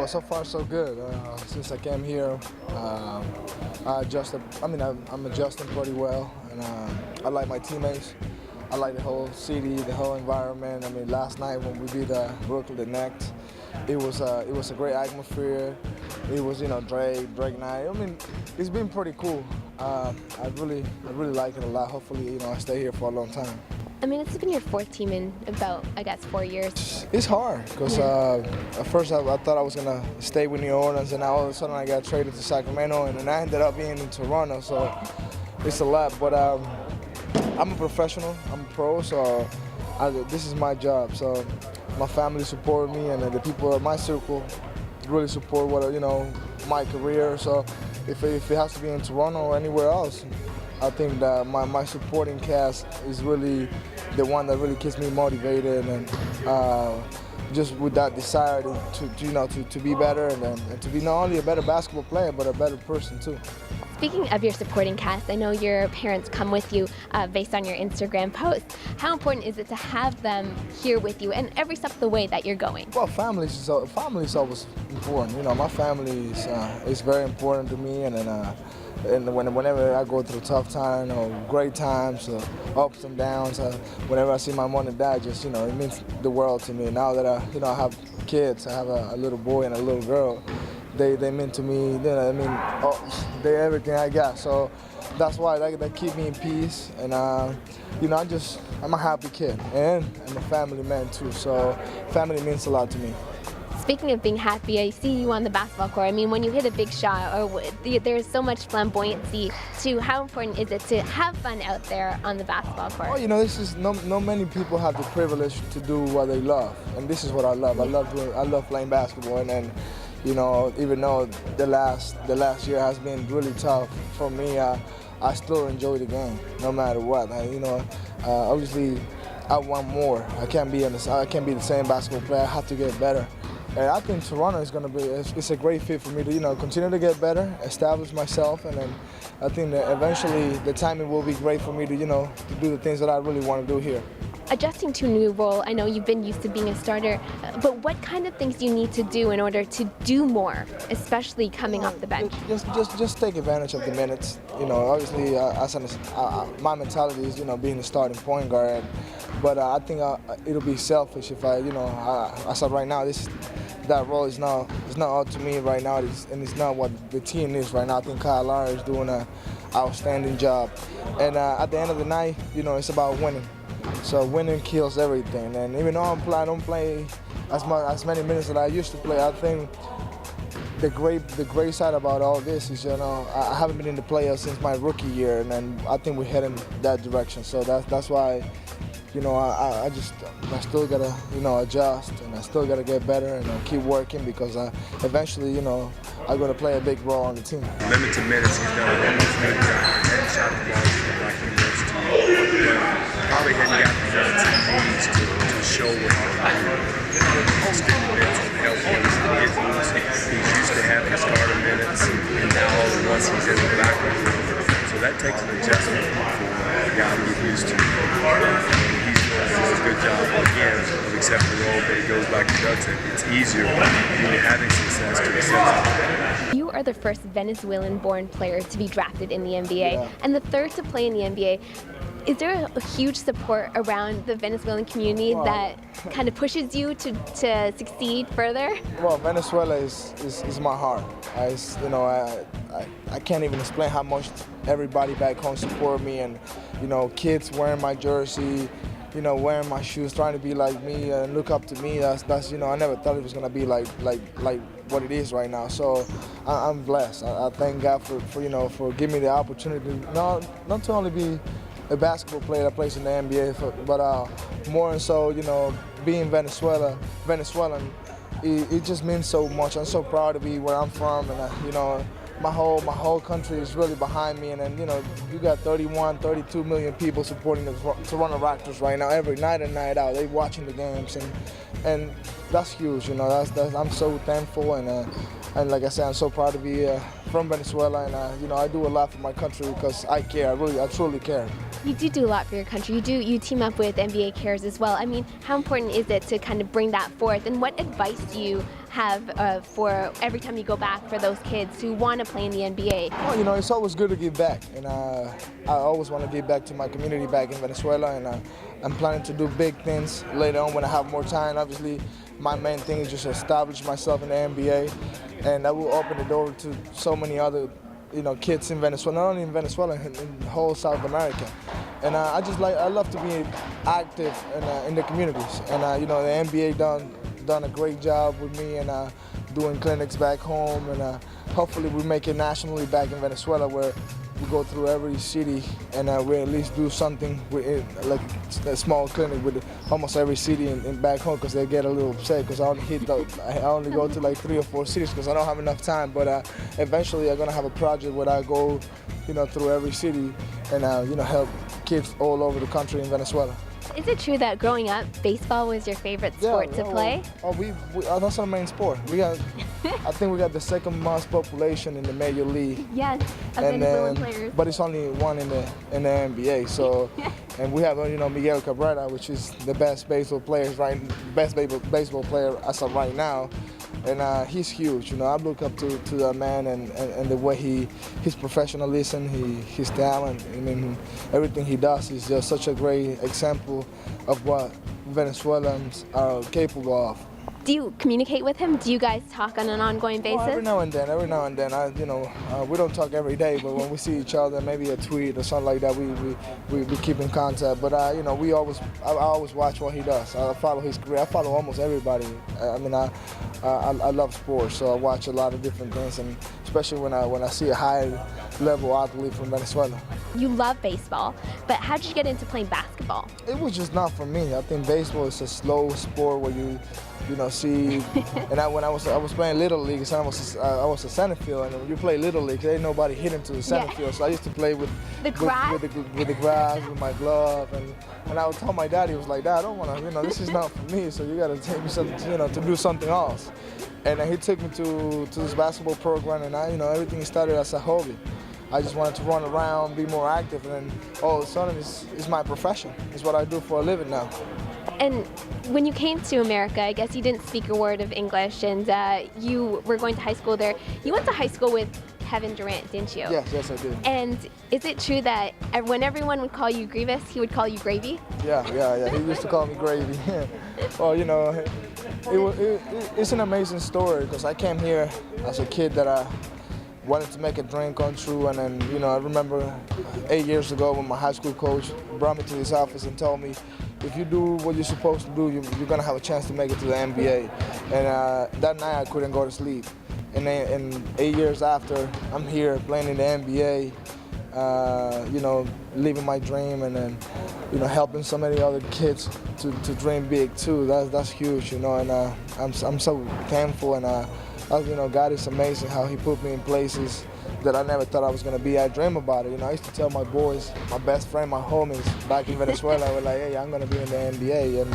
so far so good. Since I came here, I adjusted. I'm adjusting pretty well, and I like my teammates. I like the whole city, the whole environment. I mean, last night when we beat Brooklyn Nets, it was a great atmosphere. It was, Drake night. I mean, it's been pretty cool. I really like it a lot. Hopefully, I stay here for a long time. I mean, it's been your fourth team in about, I guess, 4 years. It's hard because at first I thought I was going to stay with New Orleans, and now all of a sudden I got traded to Sacramento, and then I ended up being in Toronto, so it's a lot. But I'm a professional, I'm a pro, so this is my job. So my family support me, and the people in my circle really support my career. So if it has to be in Toronto or anywhere else, I think that my supporting cast is really the one that really keeps me motivated, and just with that desire to be better and to be not only a better basketball player but a better person too. Speaking of your supporting cast, I know your parents come with you based on your Instagram posts. How important is it to have them here with you and every step of the way that you're going? Well, family is always important. My family is very important to me, and whenever I go through tough times or great times, ups and downs, whenever I see my mom and dad, just it means the world to me. Now that I have kids, I have a little boy and a little girl. They mean to me, they're everything I got. So that's why they keep me in peace, and I'm a happy kid, and I'm a family man too. So family means a lot to me. Speaking of being happy, I see you on the basketball court. I mean, when you hit a big shot, there's so much flamboyancy to how important is it to have fun out there on the basketball court? Oh, this is not many people have the privilege to do what they love, and this is what I love. I love playing basketball, and even though the last year has been really tough for me, I still enjoy the game no matter what. Obviously, I want more. I can't be the same basketball player. I have to get better. And I think Toronto is going to it's a great fit for me to continue to get better, establish myself, and then I think that eventually the timing will be great for me to to do the things that I really want to do here. Adjusting to a new role, I know you've been used to being a starter, but what kind of things do you need to do in order to do more, especially coming off the bench? Just take advantage of the minutes. Obviously, my mentality is being the starting point guard, but I think it'll be selfish if I said right now that role is not up to me right now, and it's not what the team is right now. I think Kyle Lowry is doing an outstanding job, and at the end of the night, it's about winning. So winning kills everything, and even though I don't play as many minutes that I used to play, I think the great side about all this is I haven't been in the playoffs since my rookie year, and I think we're heading that direction. So that's why I still gotta adjust, and I still gotta get better, and keep working, because eventually I'm gonna play a big role on the team. Limited minutes, he's done an almost good job. Hadn't shot the ball like he wants to, but probably hadn't got the minutes he needs to show what he's doing. Extended minutes would help him get loose. He's used to having starter minutes, and now all at once he's in the backup role. So that takes an adjustment for a guy to get used to. He's doing a good job again of accepting the role, but he goes back to Doug's. It's easier when you're having success to accept it. You are the first Venezuelan-born player to be drafted in the NBA, and the third to play in the NBA. Is there a huge support around the Venezuelan community that kind of pushes you to succeed further? Well, Venezuela is my heart. I can't even explain how much everybody back home support me, and kids wearing my jersey, wearing my shoes, trying to be like me and look up to me. That's I never thought it was gonna be like what it is right now. So I'm blessed. I thank God for giving me the opportunity not to only be a basketball player that plays in the NBA, but more and so, being Venezuelan, it just means so much. I'm so proud to be where I'm from, and my whole country is really behind me. And then you got 32 million people supporting the Toronto Raptors right now, every night and night out. They watching the games, and that's huge. I'm so thankful, and like I said, I'm so proud to be from Venezuela, and I do a lot for my country because I care. I truly care. You do a lot for your country. You team up with MBA Cares as well. I mean, how important is it to kind of bring that forth, and what advice do you have for every time you go back for those kids who want to play in the NBA? Well, you know, it's always good to give back, and I always want to give back to my community back in Venezuela, and I'm planning to do big things later on when I have more time. Obviously, my main thing is just establish myself in the NBA, and that will open the door to so many other, you know, kids in Venezuela, not only in Venezuela, in the whole South America. And I love to be active in the communities, and you know, the NBA done a great job with me, and doing clinics back home, and hopefully we make it nationally back in Venezuela, where we go through every city and we at least do something with it, like a small clinic with almost every city in back home, because they get a little upset because I only go to like 3 or 4 cities because I don't have enough time. But eventually I'm gonna have a project where I go, you know, through every city and you know, help kids all over the country in Venezuela. Is it true that growing up, baseball was your favorite sport to play? That's our main sport. I think we got the second most population in the major league. Yes, of Venezuelan players. But it's only one in the NBA. So, and we have, you know, Miguel Cabrera, which is the best baseball player as of right now. And he's huge, you know. I look up to that man and the way his professionalism, his talent. I mean, everything he does is just such a great example of what Venezuelans are capable of. Do you communicate with him? Do you guys talk on an ongoing basis? Well, every now and then. You know, we don't talk every day, but when we see each other, maybe a tweet or something like that, we keep in contact. But you know, I always watch what he does. I follow his career. I follow almost everybody. I mean, I love sports, so I watch a lot of different things, and especially when I see a high-level athlete from Venezuela. You love baseball, but how did you get into playing basketball? It was just not for me. I think baseball is a slow sport where you know, see, and when I was playing Little League, I was a center field, and when you play Little League, there ain't nobody hitting to the center field, so I used to play with the grass, with my glove, and I would tell my dad, he was like, Dad, I don't want to, you know, this is not for me, so you got to take me something, you know, to do something else. And he took me to this basketball program, and you know, everything started as a hobby. I just wanted to run around, be more active, and then all of a sudden it's my profession. It's what I do for a living now. And when you came to America, I guess you didn't speak a word of English, and you were going to high school there. You went to high school with Kevin Durant, didn't you? Yes, I did. And is it true that when everyone would call you Greivis, he would call you Gravy? Yeah. He used to call me Gravy. Well, you know, it's an amazing story, because I came here as a kid that I wanted to make a dream come true, and then, you know, I remember 8 years ago when my high school coach brought me to his office and told me, if you do what you're supposed to do, you're going to have a chance to make it to the NBA. And that night I couldn't go to sleep. And then 8 years after, I'm here playing in the NBA, you know, living my dream, and then, you know, helping so many other kids to dream big too. That's huge, you know, and I'm so thankful, and you know, God is amazing how He put me in places that I never thought I was going to be. I dream about it. You know, I used to tell my boys, my best friend, my homies back in Venezuela, I was like, hey, I'm going to be in the NBA.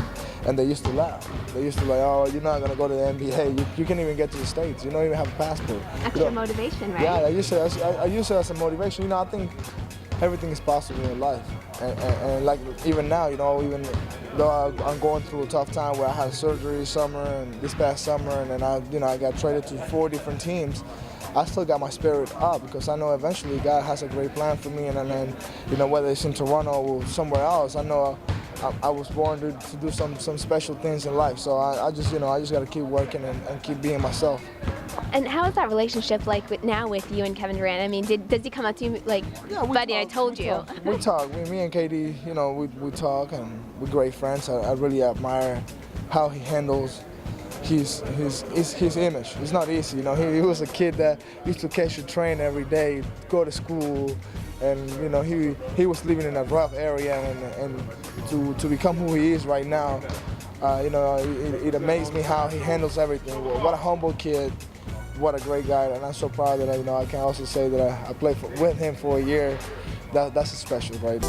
And they used to laugh. They used to like, oh, you're not going to go to the NBA. You can't even get to the States. You don't even have a passport. Extra motivation, right? Yeah, I use it as a motivation. You know, I think everything is possible in life. And like, even now, you know, even though I'm going through a tough time where I had surgery this past summer, and then I got traded to 4 different teams, I still got my spirit up, because I know eventually God has a great plan for me, and then, you know, whether it's in Toronto or somewhere else, I know I was born to do some special things in life. So I just got to keep working and keep being myself. And how is that relationship like now with you and Kevin Durant? I mean, does he come up to you like, buddy, I told you? We talk. Me and KD, you know, we talk, and we're great friends. I really admire how he handles his image. It's not easy, you know. He was a kid that used to catch the train every day, go to school, and you know, he was living in a rough area, and to become who he is right now, you know, it amazed me how he handles everything. What a humble kid, what a great guy, and I'm so proud that, you know, I can also say that I played with him for a year. That's special, right?